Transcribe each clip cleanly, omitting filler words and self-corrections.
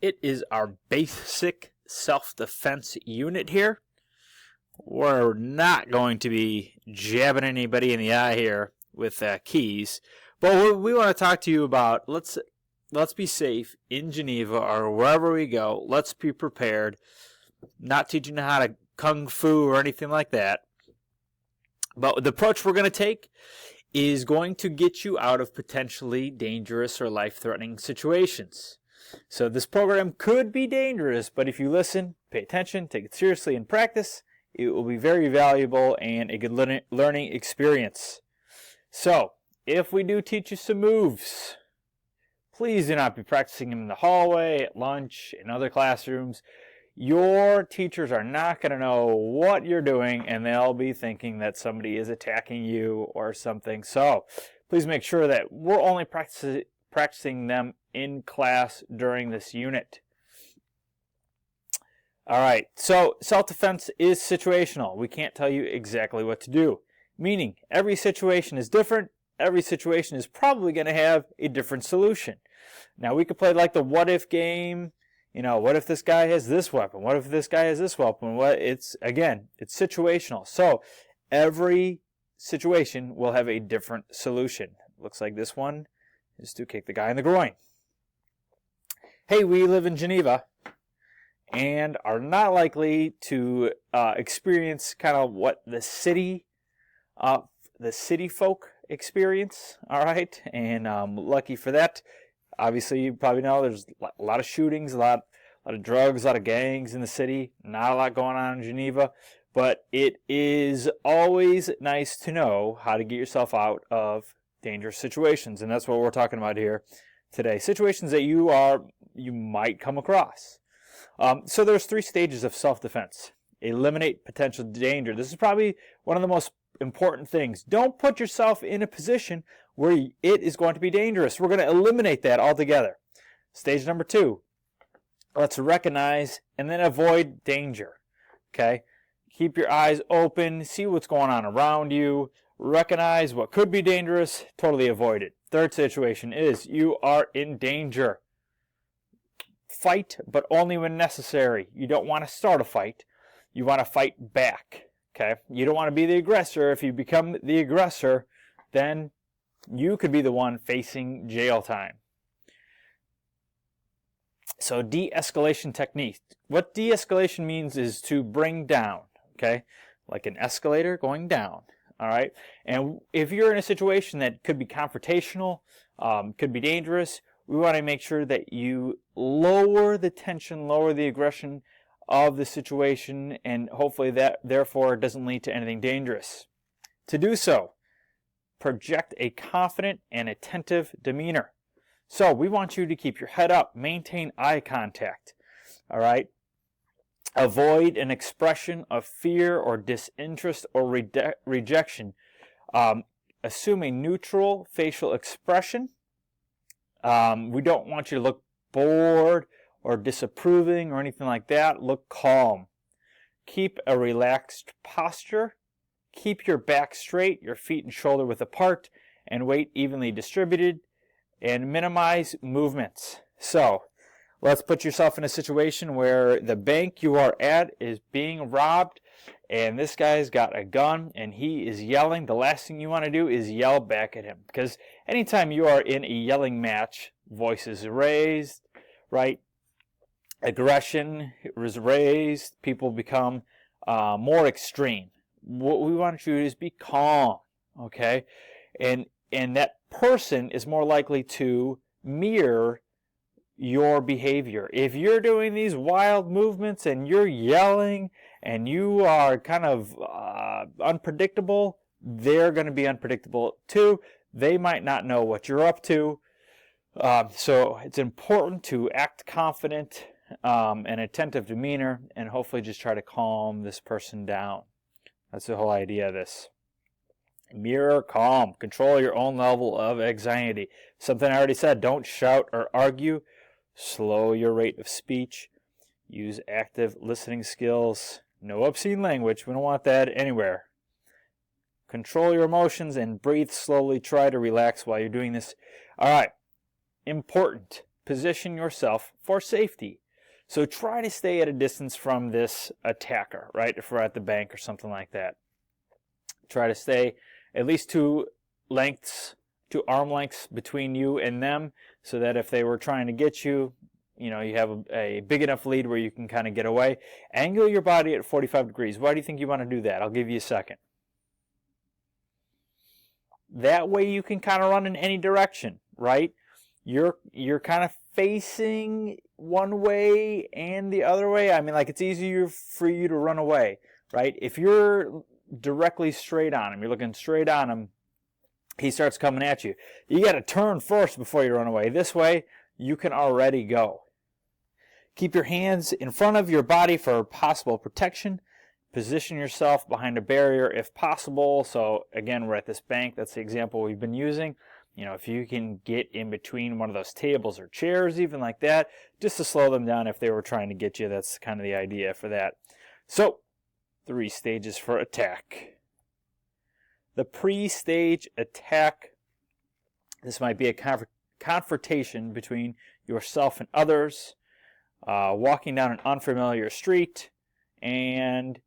It is our basic self-defense unit here. We're not going to be jabbing anybody in the eye here with keys, but we want to talk to you about let's be safe in Geneva or wherever we go. Let's be prepared. Not teaching you how to kung fu or anything like that. But the approach we're going to take is going to get you out of potentially dangerous or life-threatening situations. So this program could be dangerous, but if you listen, pay attention, take it seriously, and practice, it will be very valuable and a good learning experience. So, if we do teach you some moves, please do not be practicing them in the hallway, at lunch, in other classrooms. Your teachers are not going to know what you're doing, and they'll be thinking that somebody is attacking you or something. So, please make sure that we're only practicing them in class during this unit. Alright, so self-defense is situational. We can't tell you exactly what to do. Meaning, every situation is different. Every situation is probably going to have a different solution. Now, we could play like the what-if game. You know, what if this guy has this weapon? What if this guy has this weapon? It's situational. So, every situation will have a different solution. Looks like this one is to kick the guy in the groin. Hey, we live in Geneva and are not likely to experience kind of what the city folk experience, all right? And lucky for that. Obviously, you probably know there's a lot of shootings, a lot of drugs, a lot of gangs in the city. Not a lot going on in Geneva, but it is always nice to know how to get yourself out of dangerous situations, and that's what we're talking about here today. Situations that you might come across. So there's 3 stages of self-defense. Eliminate potential danger. This is probably one of the most important things. Don't put yourself in a position where it is going to be dangerous. We're going to eliminate that altogether. Stage number 2. Let's recognize and then avoid danger. Okay? Keep your eyes open. See what's going on around you. Recognize what could be dangerous. Totally avoid it. Third situation is you are in danger. Fight, but only when necessary. You don't want to start a fight. You want to fight back. Okay? You don't want to be the aggressor. If you become the aggressor, then you could be the one facing jail time. So de-escalation technique. What de-escalation means is to bring down. Okay? Like an escalator going down. All right? And if you're in a situation that could be confrontational, could be dangerous, we want to make sure that you lower the tension, lower the aggression of the situation, and hopefully that therefore doesn't lead to anything dangerous. To do so, project a confident and attentive demeanor. So we want you to keep your head up, maintain eye contact. All right? Avoid an expression of fear or disinterest or rejection. Assume a neutral facial expression. We don't want you to look bored or disapproving or anything like that. Look calm. Keep a relaxed posture. Keep your back straight, your feet and shoulder width apart, and weight evenly distributed. And minimize movements. So, let's put yourself in a situation where the bank you are at is being robbed, and this guy's got a gun, and he is yelling. The last thing you want to do is yell back at him, because anytime you are in a yelling match, voices raised, right? Aggression is raised. People become more extreme. What we want you to do is be calm, okay? And that person is more likely to mirror your behavior. If you're doing these wild movements and you're yelling and you are kind of unpredictable, they're going to be unpredictable too. They might not know what you're up to. So it's important to act confident and attentive demeanor, and hopefully just try to calm this person down. That's the whole idea of this. Mirror calm. Control your own level of anxiety. Something I already said, don't shout or argue. Slow your rate of speech. Use active listening skills. No obscene language. We don't want that anywhere. Control your emotions and breathe slowly. Try to relax while you're doing this. All right. Important. position yourself for safety. So try to stay at a distance from this attacker, right? If we're at the bank or something like that. Try to stay at least two arm lengths between you and them, so that if they were trying to get you, you have a big enough lead where you can kind of get away. Angle your body at 45 degrees. Why do you think you want to do that? I'll give you a second. That way you can kind of run in any direction, right? You're kind of facing one way and the other way. I mean, like, it's easier for you to run away, right? If you're directly straight on him, you're looking straight on him, he starts coming at you. You got to turn first before you run away. This way, you can already go. Keep your hands in front of your body for possible protection. Position yourself behind a barrier if possible. So again, we're at this bank. That's the example we've been using. If you can get in between one of those tables or chairs, even like that, just to slow them down if they were trying to get you. That's kind of the idea for that. So, 3 stages for attack. The pre-stage attack. This might be a confrontation between yourself and others, walking down an unfamiliar street, and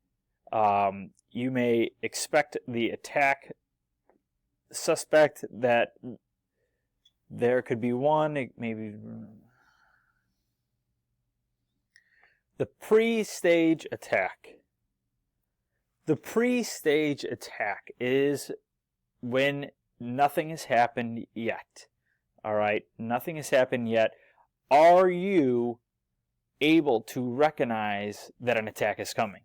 you may expect the attack suspect that there could be one, maybe. The pre-stage attack. The pre-stage attack is when nothing has happened yet. All right, nothing has happened yet. Are you able to recognize that an attack is coming?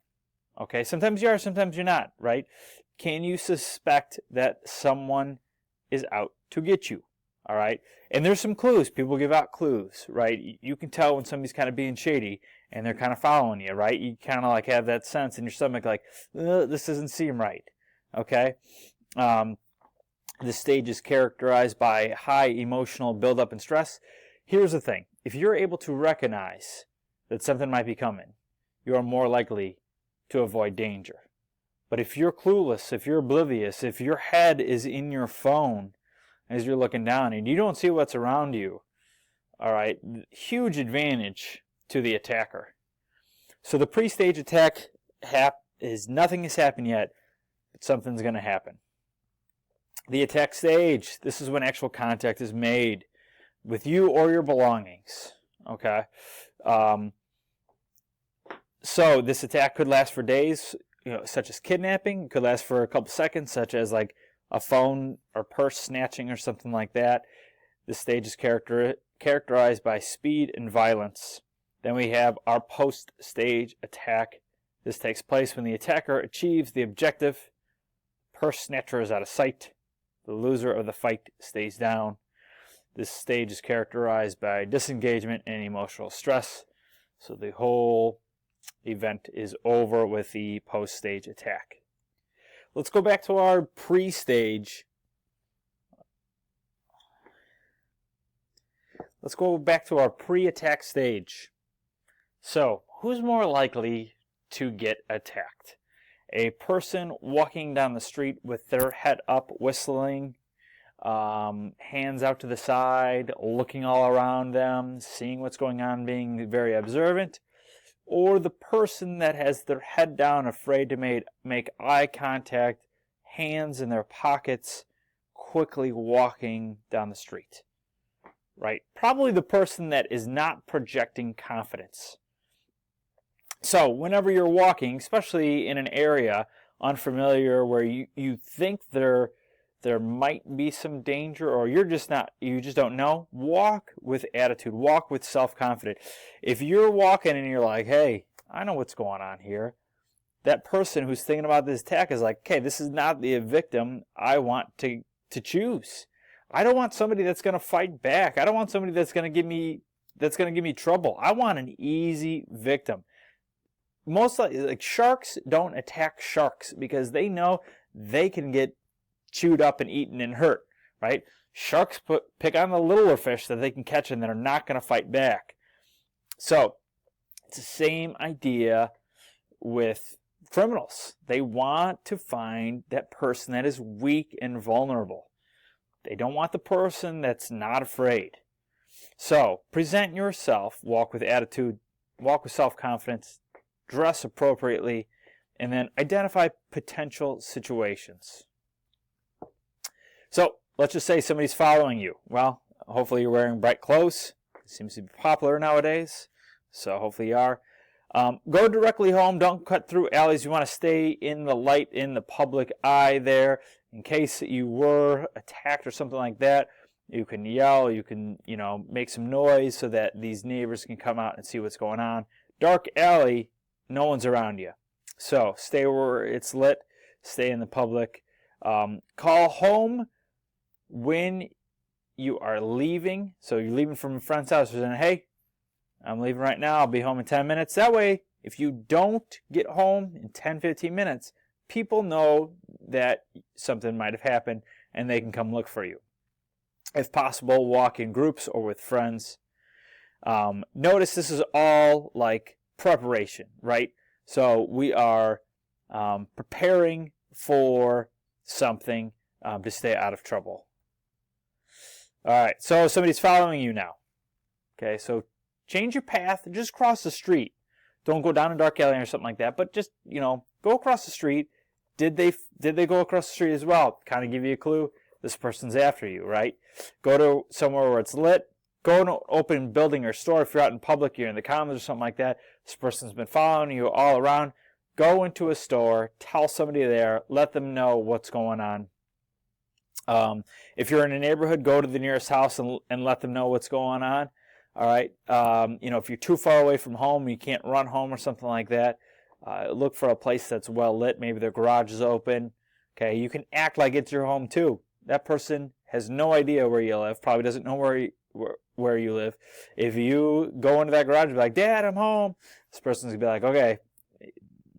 Okay, sometimes you are, sometimes you're not, right? Can you suspect that someone is out to get you? All right, and there's some clues. People give out clues, right? You can tell when somebody's kind of being shady and they're kind of following you, right? You kind of like have that sense in your stomach, like, this doesn't seem right. Okay, this stage is characterized by high emotional buildup and stress. Here's the thing: if you're able to recognize that something might be coming, you are more likely to avoid danger. But if you're clueless, if you're oblivious, if your head is in your phone as you're looking down and you don't see what's around you, all right, huge advantage to the attacker. So the pre-stage attack is nothing has happened yet, but something's going to happen. The attack stage, this is when actual contact is made with you or your belongings. Okay. So this attack could last for days, such as kidnapping. It could last for a couple seconds, such as like a phone or purse snatching or something like that. This stage is characterized by speed and violence. Then we have our post-stage attack. This takes place when the attacker achieves the objective. Purse snatcher is out of sight. The loser of the fight stays down. This stage is characterized by disengagement and emotional stress. So the whole event is over with the post-stage attack. Let's go back to our pre-stage. Let's go back to our pre-attack stage. So, who's more likely to get attacked? A person walking down the street with their head up, whistling, hands out to the side, looking all around them, seeing what's going on, being very observant, or the person that has their head down, afraid to make eye contact, hands in their pockets, quickly walking down the street, right? Probably the person that is not projecting confidence. So whenever you're walking, especially in an area unfamiliar where you think there might be some danger, or you just don't know, walk with attitude, walk with self-confidence. If you're walking and you're like, hey, I know what's going on here, that person who's thinking about this attack is like, okay, this is not the victim I want to choose. I don't want somebody that's going to fight back. I don't want somebody that's going to give me trouble. I want an easy victim. Most like sharks don't attack sharks because they know they can get chewed up and eaten and hurt, right? Sharks pick on the littler fish that they can catch and that are not going to fight back. So it's the same idea with criminals. They want to find that person that is weak and vulnerable. They don't want the person that's not afraid. So present yourself, walk with attitude, walk with self-confidence, dress appropriately, and then identify potential situations. So let's just say somebody's following you. Well, hopefully you're wearing bright clothes. It seems to be popular nowadays, so hopefully you are. Go directly home. Don't cut through alleys. You want to stay in the light, in the public eye there. In case you were attacked or something like that, you can yell, you can, make some noise so that these neighbors can come out and see what's going on. Dark alley, no one's around you. So stay where it's lit, stay in the public. Call home when you are leaving. So you're leaving from a friend's house, and hey, I'm leaving right now, I'll be home in 10 minutes. That way, if you don't get home in 10, 15 minutes, people know that something might have happened and they can come look for you. If possible, walk in groups or with friends. Notice this is all like preparation, right? So we are preparing for something to stay out of trouble. All right, so somebody's following you now. Okay, so change your path, just cross the street. Don't go down a dark alley or something like that, but just, go across the street. Did they go across the street as well? Kind of give you a clue. This person's after you, right? Go to somewhere where it's lit. Go to an open building or store. If you're out in public, you're in the commons or something like that, this person's been following you all around. Go into a store, tell somebody there, let them know what's going on. If you're in a neighborhood, go to the nearest house and let them know what's going on. All right. If you're too far away from home, you can't run home or something like that. Look for a place that's well lit. Maybe their garage is open. Okay. You can act like it's your home too. That person has no idea where you live. Probably doesn't know where you live. If you go into that garage and be like, "Dad, I'm home," this person's gonna be like, "Okay,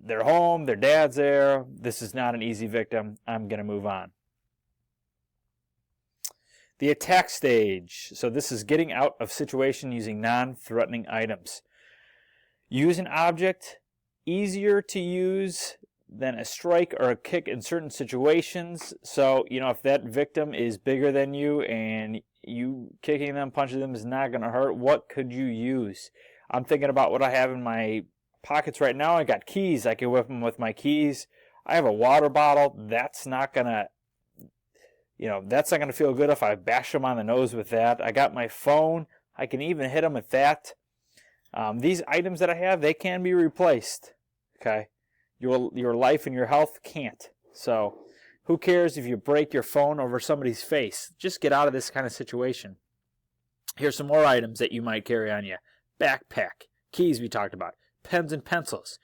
they're home. Their dad's there. This is not an easy victim. I'm gonna move on." The attack stage. So this is getting out of situation using non-threatening items. Use an object easier to use than a strike or a kick in certain situations. So, if that victim is bigger than you and you kicking them, punching them is not going to hurt, what could you use? I'm thinking about what I have in my pockets right now. I got keys. I can whip them with my keys. I have a water bottle. That's not going to feel good if I bash them on the nose with that. I got my phone. I can even hit them with that. These items that I have, they can be replaced. Okay, your life and your health can't. So, who cares if you break your phone over somebody's face? Just get out of this kind of situation. Here's some more items that you might carry on you: backpack, keys we talked about, pens and pencils.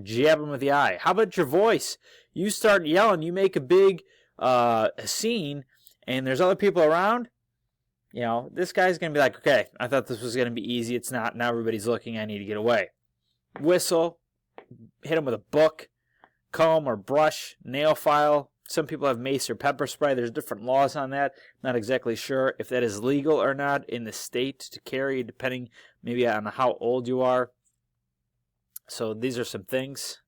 Jab them with the eye. How about your voice? You start yelling, you make a big a scene, and there's other people around. This guy's gonna be like, "Okay, I thought this was gonna be easy. It's not. Now everybody's looking. I need to get away." Whistle. Hit him with a book, comb or brush, nail file. Some people have mace or pepper spray. There's different laws on that. Not exactly sure if that is legal or not in the state to carry, depending maybe on how old you are. So these are some things.